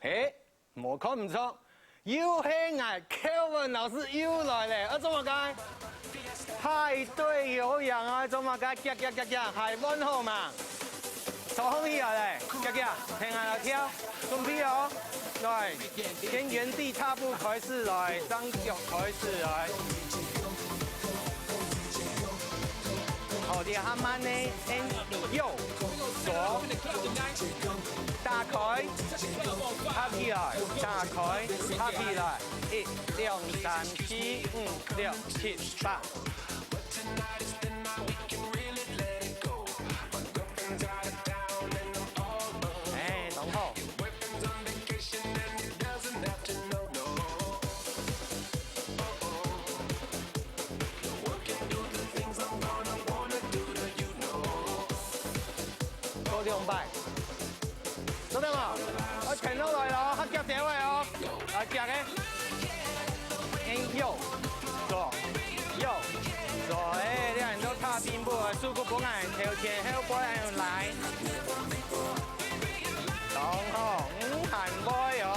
嘿，无可唔错，又黑矮 Kelvin 老师又来了，怎么解？派对有氧啊，怎么解？夹，海温好嘛？抽空起来嘞，夹，停下来跳，准备哦，来，先原地踏步开始来，张脚开始来。好的，慢慢的，右左。 大開，拍起來，大開，拍起來，1、2、3、4、5、6、7、8。哎，然後，多2擺。 做得嘛？我停落來咯，黑腳這位哦，來腳嘅，右左，哎，兩人都踏邊步，速度不慢，頭前後背來，然後行開哦，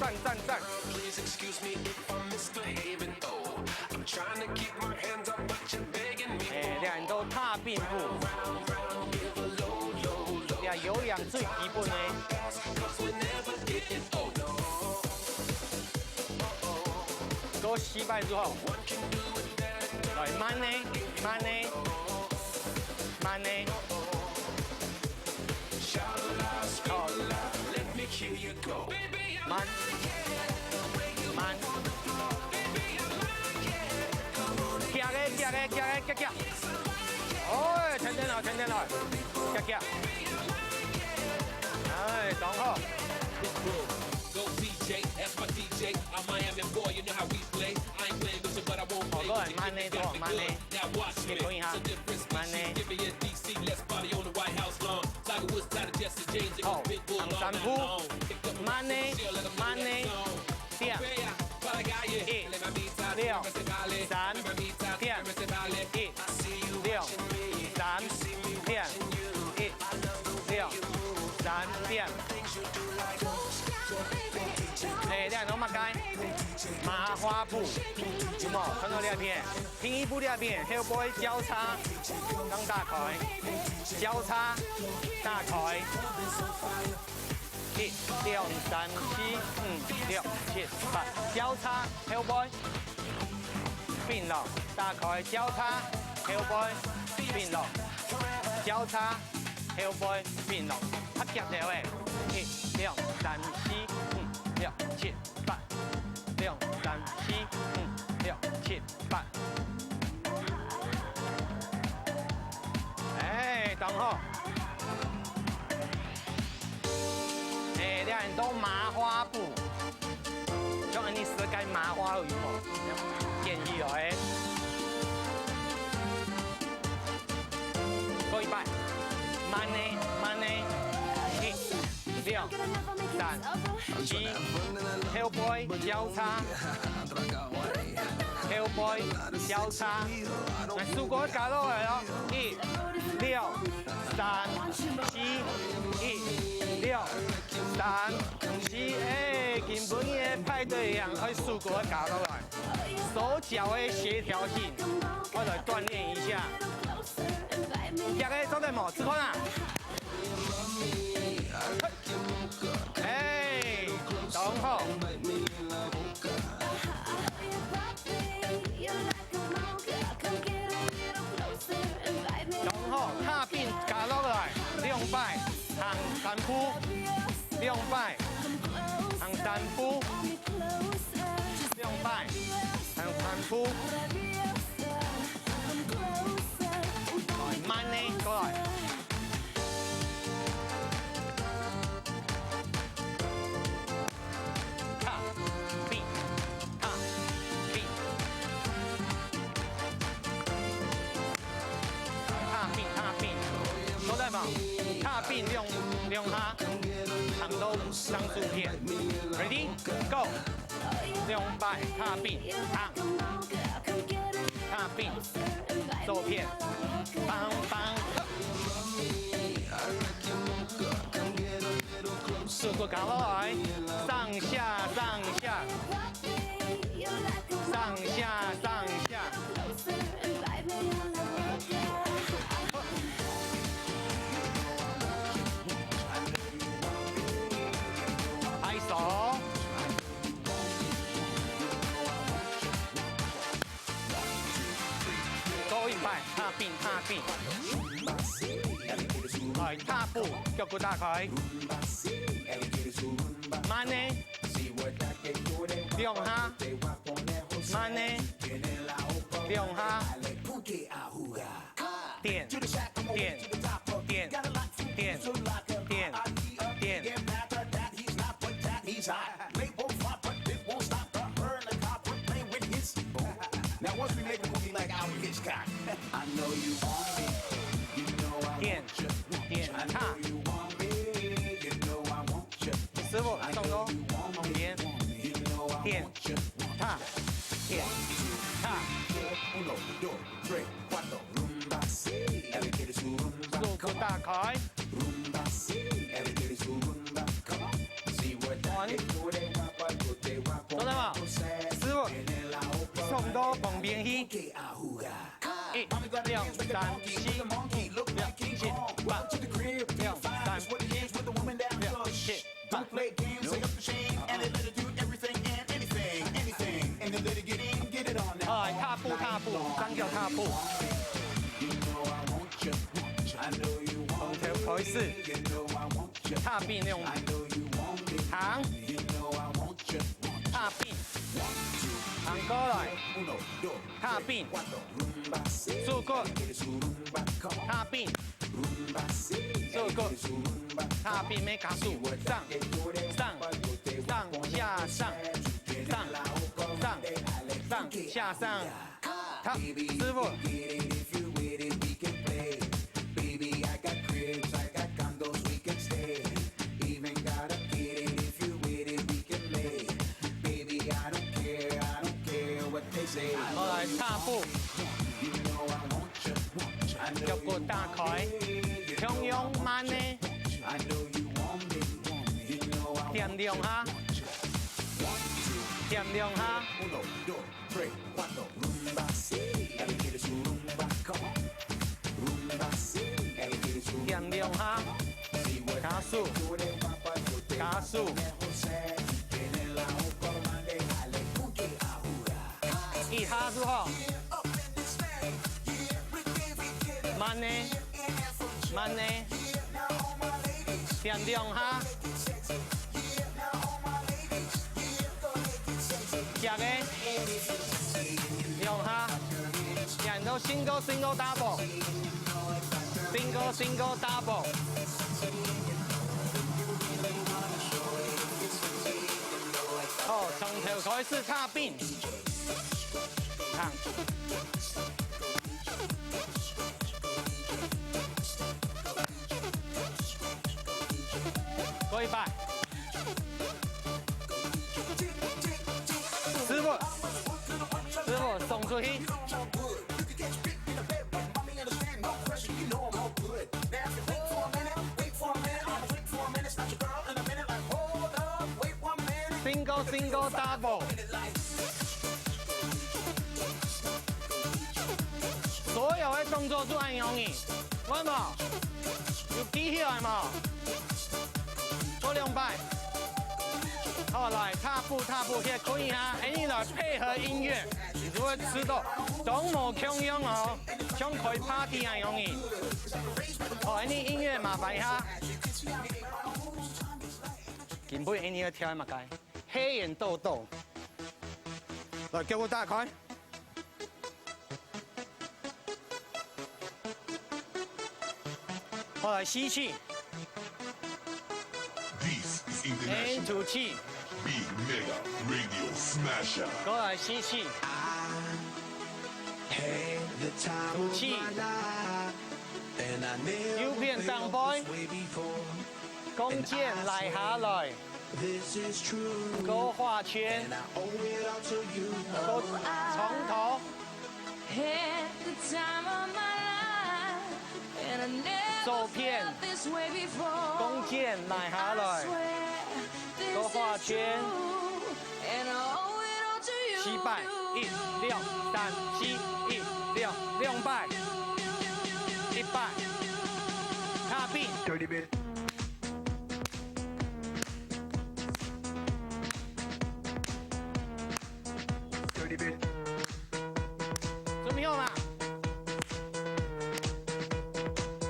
站，哎，兩人都踏邊步。 有氧最基本的，都失敗之後，來慢呢，好，慢，夾，哦，停來，夾。 哎，等好。好多人慢呢，慢呢，你可以下，慢呢。好，行3步，慢呢，點，1、2、3，點，1、2、3，點，1、2、3，點。 哎，兩人都擘開，麻花步，有冇看到兩邊？平移步兩邊，後背交叉，剛大開，交叉，大開，1、2、3、4、5、6、7、8，交叉後背，並攏，大開交叉後背，並攏，交叉後背並攏，拍腳條誒，1、2、3、4、5、6、7、8，2、3、4、5、6、7、8。哎，等好。哎，兩人都麻花步，像安尼世界麻花有冇？建議哦，哎。過一擺，慢呢，1、2、3、4，後背交叉，後背交叉，來數個加落來咯，1、2、3、4、1、2、3、4，哎，根本嘅派對一樣，可以數個加落來，手腳嘅協調性，我來鍛鍊一下。第二個做得冇？自控啊！哎，等好。等好，踏並加落來，2擺，行3步，2擺，行3步，2擺，行3步。慢呢，過來。踏並，都在嘛？踏並兩下，行到上數片 ，ready go， 2擺踏並，行，踏並，左片。 棒棒，速度搞落来，上下上下，上下上下。拍手。多一拍，踏并踏并。来踏步，腳骨打開。慢呢，兩下。慢呢，兩下。點點點點點點點。Now once we make a movie like Alfred Hitchcock, I know you want me, you know I want you, I know you want me, you know I want you. 师傅，动作，点，点，踏，点，踏。速度大開。做得嘛？師傅。送到旁邊去，一、兩、三、四、五、六、七、八、九、兩、三、四、五、六、七、八。來踏步踏步，單腳踏步。從頭開始，踏並用行，踏並。行過來，踏並，速過，踏並，速過，踏並沒卡數，上，上，上下上，上，上，上下上，踏，師傅。我來踏步，腳骨打開，向右慢呢，點兩下，點兩下，點兩下，加速，加速。一下之後，慢呢，慢呢，點兩下，夾嘅，兩下，然後single double。好，從頭開始踏並。過一百，師傅送出去。single double。所有的動作都係容易，喂嘛，要記起來嘛。做兩擺，好來踏步，也可以啊。你來配合音樂，你就會知道動模強樣哦，像開 party 係容易。哦，你音樂麻煩下。根本你要跳乜嘢？黑眼豆豆。來，腳骨打開。後來吸氣 ，N 吐氣 ，Big Mega Radio Smasher。過來吸氣，吐氣，右邊上背，弓箭來下來，勾畫圈，勾從頭。左片，弓箭來下來。画圈。七拜1、6、3、7、1、6、6拜，1拜，踏并。 Dirty bit. Dirty bit. 准备好吗？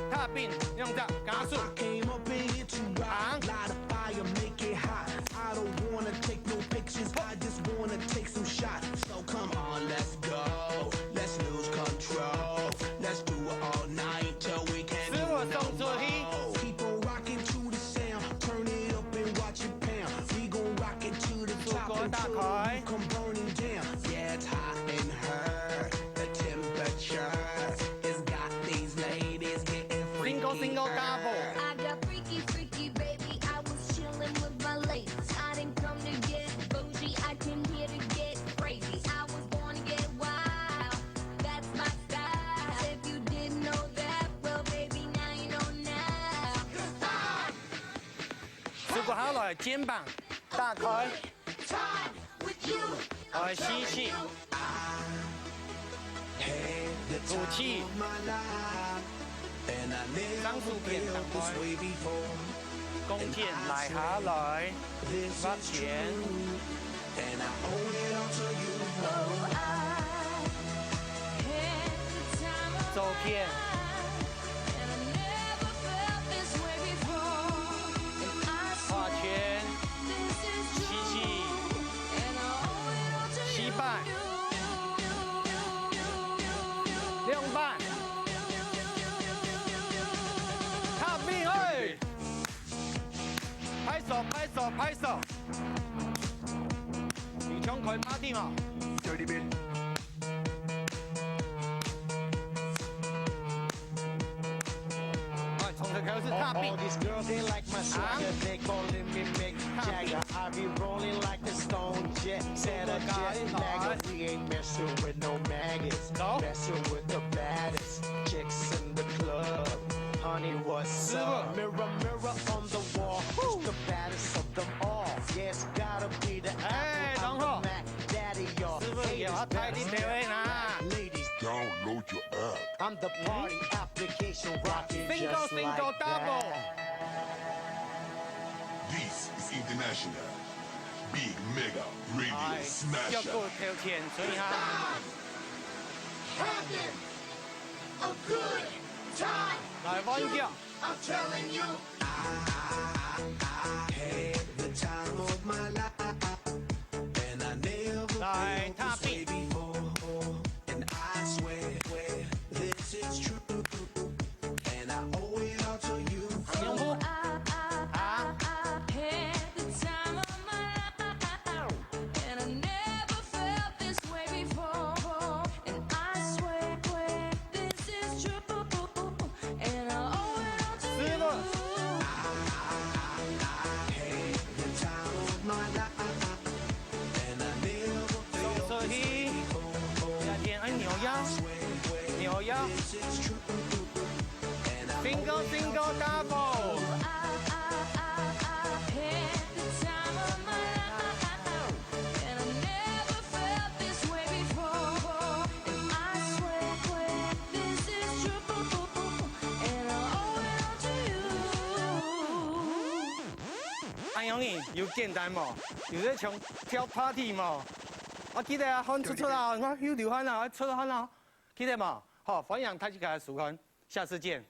踏并，用这加速。 Came up in here to rock, light a fire, make it hot. I don't wanna take no pictures, I just wanna take some shots. So come on, let's go, let's lose control. Let's do it all night till we can't do it no more. Keep on rocking to the sound, turn it up and watch it pound. We gon' rock it to the top until we come burning down. Yeah, it's hot in her, the temperature has got these ladies getting freaky. Single double. I got freaky, freaky, baby. I was chilling with my ladies. I didn't come to get bougie. I came here to get crazy. I was born to get wild. That's my style. If you didn't know that, well, baby, now you know now. 如果好来，肩膀打开， Time with you. 来吸气， Had the 吐 time 气， of my life, and I never 张树片打 felt this 开， way before. 弓箭来下来， This 发 is 前， true, and I owe it all to you. Oh, I had the time of 走片， and I never felt this way before. And I 画 swear 圈， this is 吸 true, 气， and I owe it all to 七 you. 拜，6拜，踏并哎，拍手拍手拍手，女枪可以 party 嘛？ Dirty bit. 哎，从这开始踏并 All，these girls, they like my swagger. They calling me Mick Jagger. I be rolling like a stone jet. Set a jet lagger. We ain't messing with no maggots. No. Messing with the baddest chicks in the club. Honey, what's up? Mirror, mirror on the wall. Who's the baddest of them all? Yes, gotta be the Hey, apple. I'm Dong Ho. the Mac Daddy, y'all. 师傅也要拍你台位啦。 Ladies, Download your app. I'm the party application rocking Single, just single, like double. that. This is international. Big Mega Radio 哎，要 Smasher. 够条件，所以哈， Having a good time. 来弯脚， I'm telling you, I had the time of my life, and I never 来 felt 踏 this way 并， before. And I swear, this is true, and I owe it all to you. 用步， I had the time of my life, and I never felt this way before. And I swear this is true, and I owe it all to 师 you. 傅， Had the time of my life, and I never 手 felt 侧 this 踢， way before. 下肩，哎，扭腰， 扭腰 This is true, and I ，single single double， I had the time of my life, and I never felt this way before. And I swear this is true, and I owe it all to you. 安永颖有简单嘛，有在唱跳 party 嘛，我記得啊，看出啊，我有流汗啊，出汗啊，記得嘛，好，歡迎大家收看，下次見。